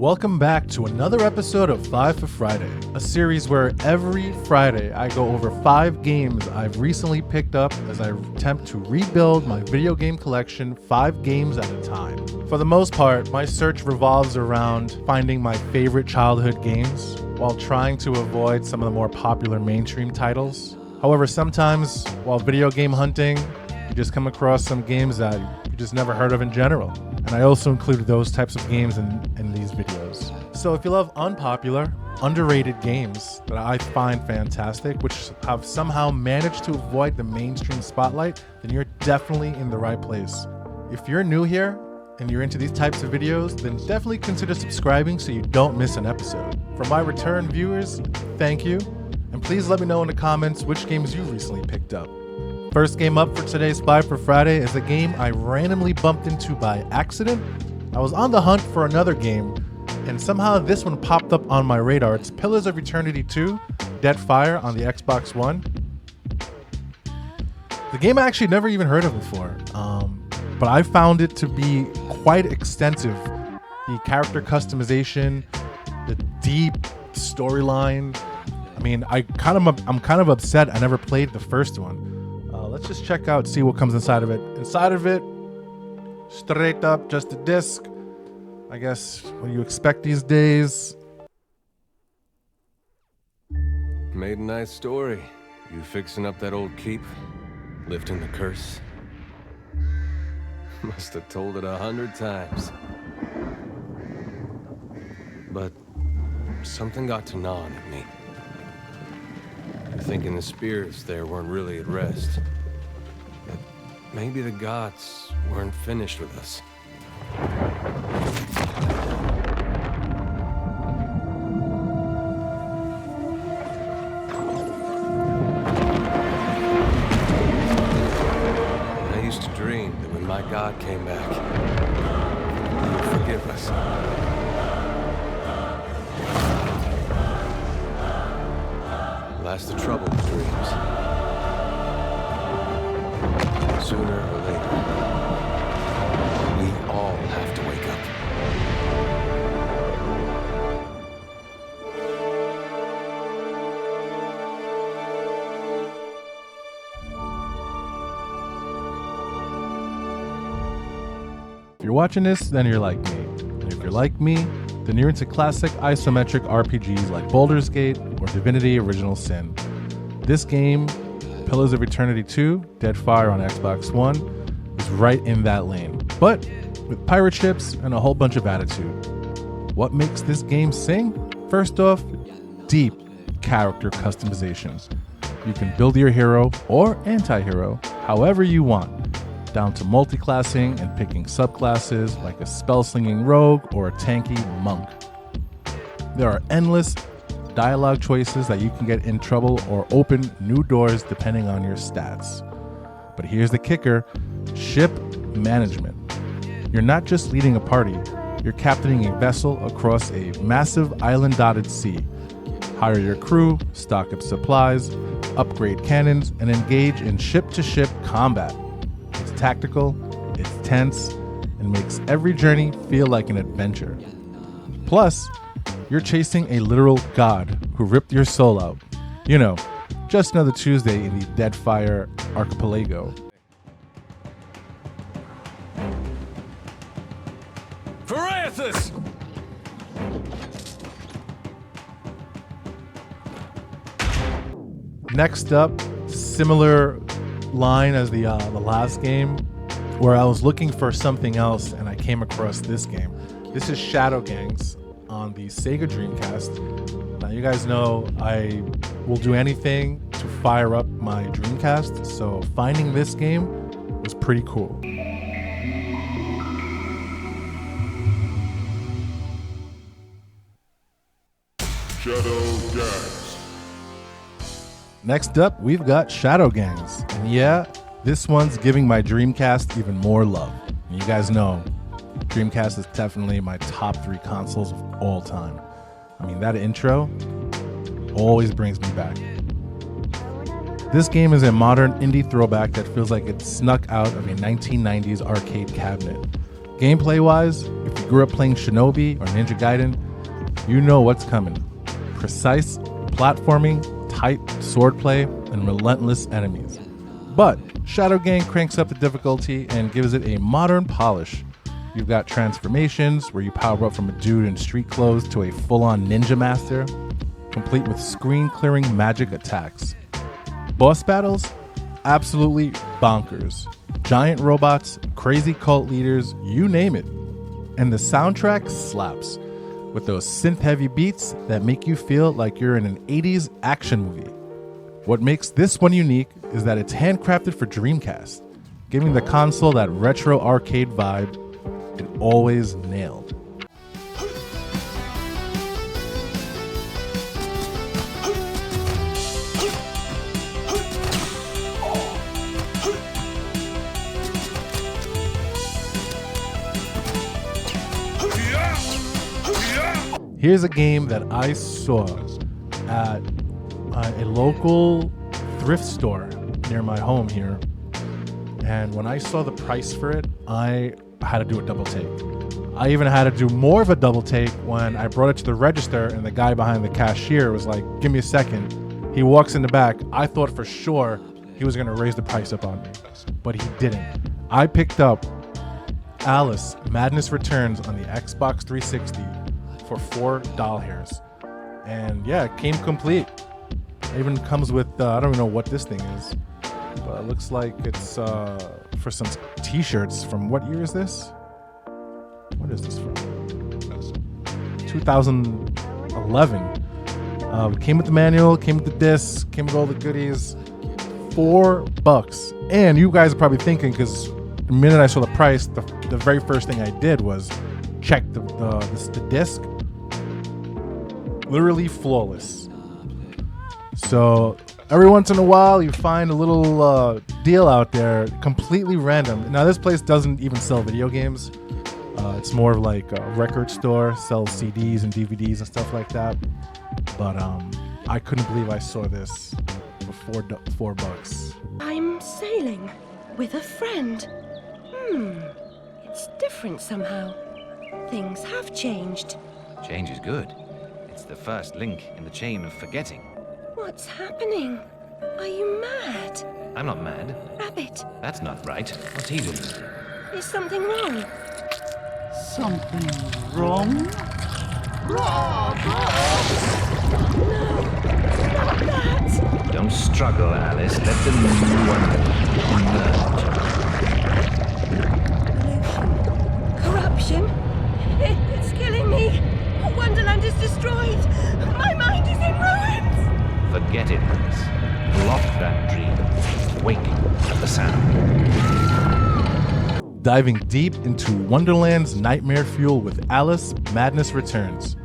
Welcome back to another episode of 5 for Friday, a series where every Friday I go over 5 games I've recently picked up as I attempt to rebuild my video game collection 5 games at a time. For the most part, my search revolves around finding my favorite childhood games while trying to avoid some of the more popular mainstream titles. However, sometimes while video game hunting, you just come across some games that you just never heard of in general. And I also included those types of games in these videos. So if you love unpopular, underrated games that I find fantastic, which have somehow managed to avoid the mainstream spotlight, then you're definitely in the right place. If you're new here and you're into these types of videos, then definitely consider subscribing so you don't miss an episode. For my return viewers, thank you. And please let me know in the comments which games you recently picked up. First game up for today's 5 for Friday is a game I randomly bumped into by accident. I was on the hunt for another game, and somehow this one popped up on my radar. It's Pillars of Eternity 2, Deadfire on the Xbox One. The game I actually never even heard of before, but I found it to be quite extensive. The character customization, the deep storyline. I mean, I'm kind of upset I never played the first one. Let's just check out, see what comes inside of it. Inside of it, straight up, just a disc. I guess what you expect these days. Made a nice story. You fixing up that old keep? Lifting the curse? Must have told it 100 times. But something got to gnawing at me. Thinking the spirits there weren't really at rest. That maybe the gods weren't finished with us. I used to dream that when my God came back, he would forgive us. Last the trouble with dreams. Sooner or later, we all have to wake up. If you're watching this, then you're like me. And if you're like me, then you're into classic isometric RPGs like Baldur's Gate or Divinity Original Sin. This game, Pillars of Eternity 2, Deadfire on Xbox One, is right in that lane, but with pirate ships and a whole bunch of attitude. What makes this game sing? First off, deep character customization. You can build your hero or anti-hero however you want, down to multi-classing and picking subclasses like a spell-slinging rogue or a tanky monk. There are endless dialogue choices that you can get in trouble or open new doors depending on your stats. But here's the kicker: ship management. You're not just leading a party, you're captaining a vessel across a massive island-dotted sea. Hire your crew, stock up supplies, upgrade cannons, and engage in ship-to-ship combat. It's tactical, it's tense, and makes every journey feel like an adventure. Plus, you're chasing a literal god who ripped your soul out. You know, just another Tuesday in the Deadfire archipelago. Pharaothus! Next up, similar line as the last game, where I was looking for something else and I came across this game. This is Shadow Gangs on the Sega Dreamcast. Now you guys know I will do anything to fire up my Dreamcast, so finding this game was pretty cool. Shadow Gangs. Next up, we've got Shadow Gangs. And yeah, this one's giving my Dreamcast even more love. And you guys know, Dreamcast is definitely my top 3 consoles of all time. I mean, that intro always brings me back. This game is a modern indie throwback that feels like it snuck out of a 1990s arcade cabinet. Gameplay-wise, it If you grew up playing Shinobi or Ninja Gaiden, you know what's coming. Precise platforming, tight swordplay, and relentless enemies. But Shadow Gang cranks up the difficulty and gives it a modern polish. You've got transformations where you power up from a dude in street clothes to a full-on ninja master, complete with screen-clearing magic attacks. Boss battles? Absolutely bonkers. Giant robots, crazy cult leaders, you name it. And the soundtrack slaps, with those synth-heavy beats that make you feel like you're in an 80s action movie. What makes this one unique is that it's handcrafted for Dreamcast, giving the console that retro arcade vibe it always nailed. Here's a game that I saw at a local thrift store near my home here. And when I saw the price for it, I had to do a double take. I even had to do more of a double take when I brought it to the register and the guy behind the cashier was like, give me a second. He walks in the back. I thought for sure he was going to raise the price up on me, but he didn't. I picked up Alice Madness Returns on the Xbox 360 for $4. And yeah, it came complete. It even comes with, I don't even know what this thing is, but it looks like it's for some t-shirts. From what year is this? What is this from? 2011. Came with the manual, came with the disc, came with all the goodies. $4. And you guys are probably thinking, because the minute I saw the price, the very first thing I did was check the disc. Literally flawless. So every once in a while you find a little deal out there, completely random. Now this place doesn't even sell video games. It's more of like a record store, sells CDs and DVDs and stuff like that. But I couldn't believe I saw this for $4. I'm sailing with a friend. It's different somehow. Things have changed. Change is good. It's the first link in the chain of forgetting. What's happening? Are you mad? I'm not mad. Rabbit, That's not right. What's he doing? is something wrong? Something wrong? Not that! Don't struggle, Alice. Let the new emerge. Corruption? It's killing me! Wonderland is destroyed! My mind is in ruins! Forget it, Alice. Block that dream. Wake at the sound. Diving deep into Wonderland's nightmare fuel with Alice Madness Returns.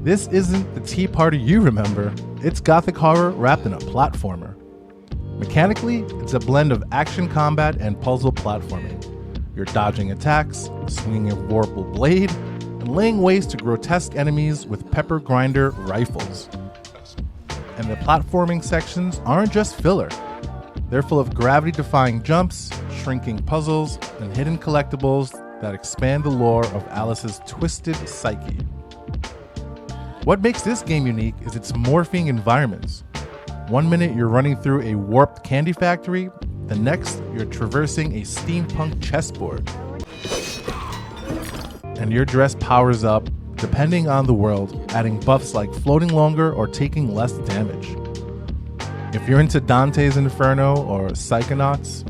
This isn't the tea party you remember. It's gothic horror wrapped in a platformer. Mechanically, it's a blend of action combat and puzzle platforming. You're dodging attacks, swinging a vorpal blade, and laying waste to grotesque enemies with pepper grinder rifles. And the platforming sections aren't just filler. They're full of gravity-defying jumps, shrinking puzzles, and hidden collectibles that expand the lore of Alice's twisted psyche. What makes this game unique is its morphing environments. One minute you're running through a warped candy factory, the next you're traversing a steampunk chessboard. And your dress powers up, depending on the world, adding buffs like floating longer or taking less damage. If you're into Dante's Inferno or Psychonauts,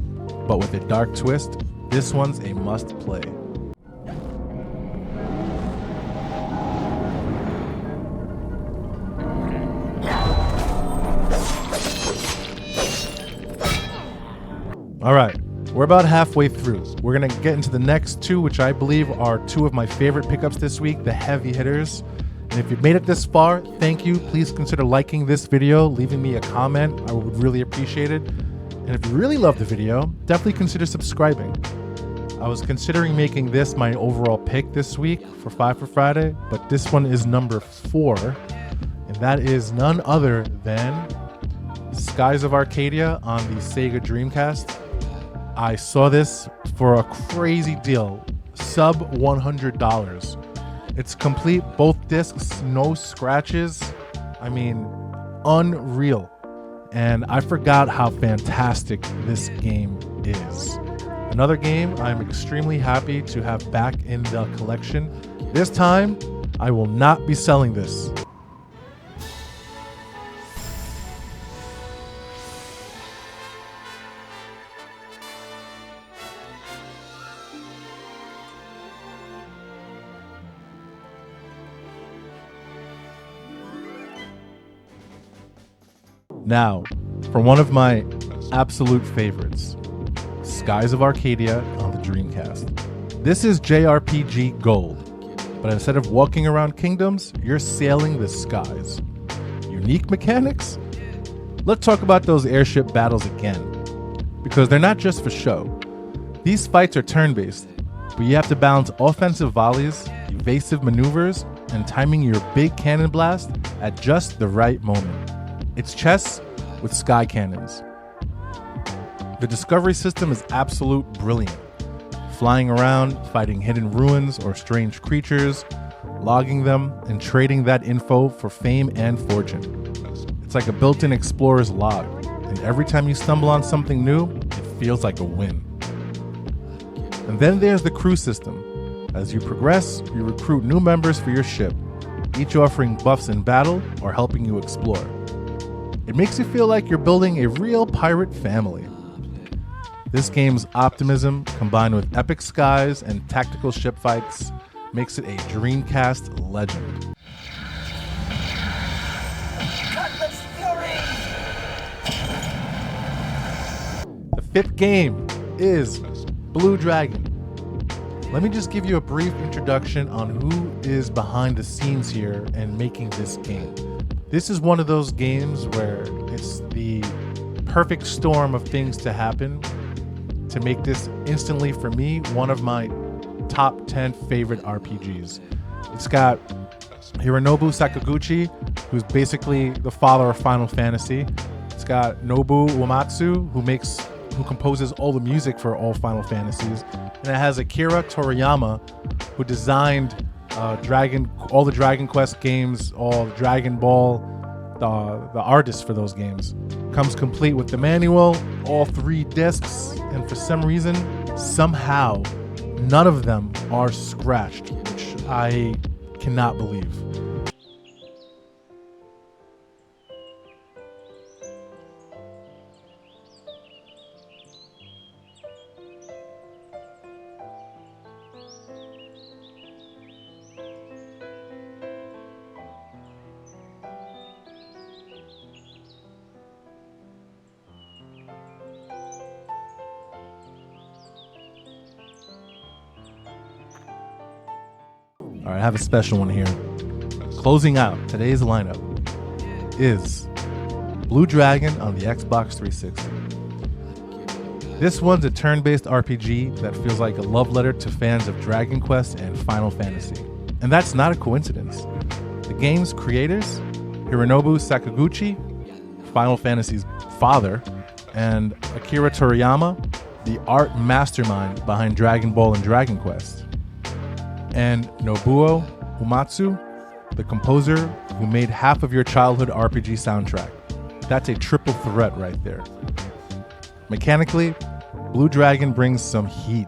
but with a dark twist, this one's a must-play. Alright, we're about halfway through. We're going to get into the next two, which I believe are two of my favorite pickups this week, the heavy hitters. And if you've made it this far, thank you. Please consider liking this video, leaving me a comment. I would really appreciate it. And if you really love the video, definitely consider subscribing. I was considering making this my overall pick this week for 5 for Friday, but this one is number 4, and that is none other than Skies of Arcadia on the Sega Dreamcast. I saw this for a crazy deal sub $100. It's complete, both discs, no scratches. I mean, unreal. And I forgot how fantastic this game is. Another game I'm extremely happy to have back in the collection. This time, I will not be selling this. Now, for one of my absolute favorites, Skies of Arcadia on the Dreamcast. This is JRPG Gold, but instead of walking around kingdoms, you're sailing the skies. Unique mechanics? Let's talk about those airship battles again, because they're not just for show. These fights are turn-based, but you have to balance offensive volleys, evasive maneuvers, and timing your big cannon blast at just the right moment. It's chess with sky cannons. The discovery system is absolute brilliant. Flying around, fighting hidden ruins or strange creatures, logging them, and trading that info for fame and fortune. It's like a built-in explorer's log, and every time you stumble on something new, it feels like a win. And then there's the crew system. As you progress, you recruit new members for your ship, each offering buffs in battle or helping you explore. It makes you feel like you're building a real pirate family. This game's optimism, combined with epic skies and tactical ship fights, makes it a Dreamcast legend. Cutlass Fury! The fifth game is Blue Dragon. Let me just give you a brief introduction on who is behind the scenes here and making this game. This is one of those games where it's the perfect storm of things to happen to make this instantly, for me, one of my top 10 favorite RPGs. It's got Hironobu Sakaguchi, who's basically the father of Final Fantasy. It's got Nobuo Uematsu, who composes all the music for all Final Fantasies. And it has Akira Toriyama, who designed all the Dragon Quest games, all Dragon Ball, the artist for those games. Comes complete with the manual, all 3 discs, and for some reason, somehow, none of them are scratched, which I cannot believe. All right, I have a special one here. Closing out today's lineup is Blue Dragon on the Xbox 360. This one's a turn-based RPG that feels like a love letter to fans of Dragon Quest and Final Fantasy. And that's not a coincidence. The game's creators, Hironobu Sakaguchi, Final Fantasy's father, and Akira Toriyama, the art mastermind behind Dragon Ball and Dragon Quest. And Nobuo Uematsu, the composer who made half of your childhood RPG soundtrack. That's a triple threat right there. Mechanically, Blue Dragon brings some heat.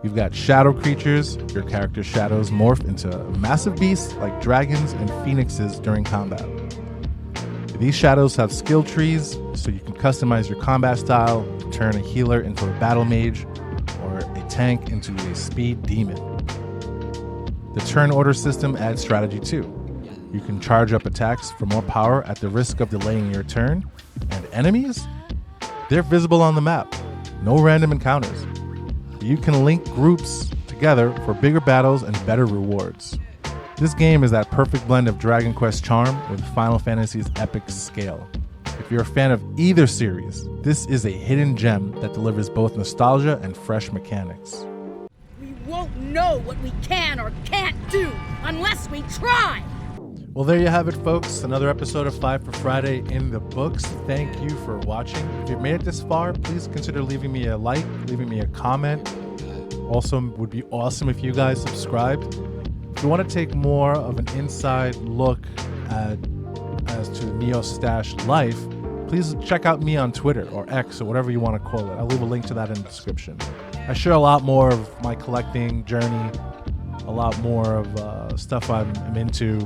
You've got shadow creatures. Your character's shadows morph into massive beasts like dragons and phoenixes during combat. These shadows have skill trees, so you can customize your combat style, turn a healer into a battle mage, or a tank into a speed demon. The turn order system adds strategy too. You can charge up attacks for more power at the risk of delaying your turn. And enemies? They're visible on the map. No random encounters. You can link groups together for bigger battles and better rewards. This game is that perfect blend of Dragon Quest charm with Final Fantasy's epic scale. If you're a fan of either series, this is a hidden gem that delivers both nostalgia and fresh mechanics. We won't know what we can or can't do unless we try! Well, there you have it, folks. Another episode of 5 for Friday in the books. Thank you for watching. If you've made it this far, please consider leaving me a like, leaving me a comment. Also, would be awesome if you guys subscribed. If you want to take more of an inside look as to NeoStache life, please check out me on Twitter or X or whatever you want to call it. I'll leave a link to that in the description. I share a lot more of my collecting journey, a lot more of stuff I'm into.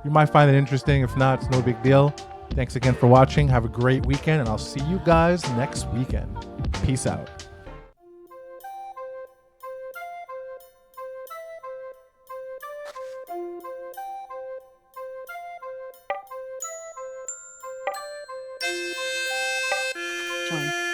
You might find it interesting. If not, it's no big deal. Thanks again for watching. Have a great weekend, and I'll see you guys next weekend. Peace out. Fine.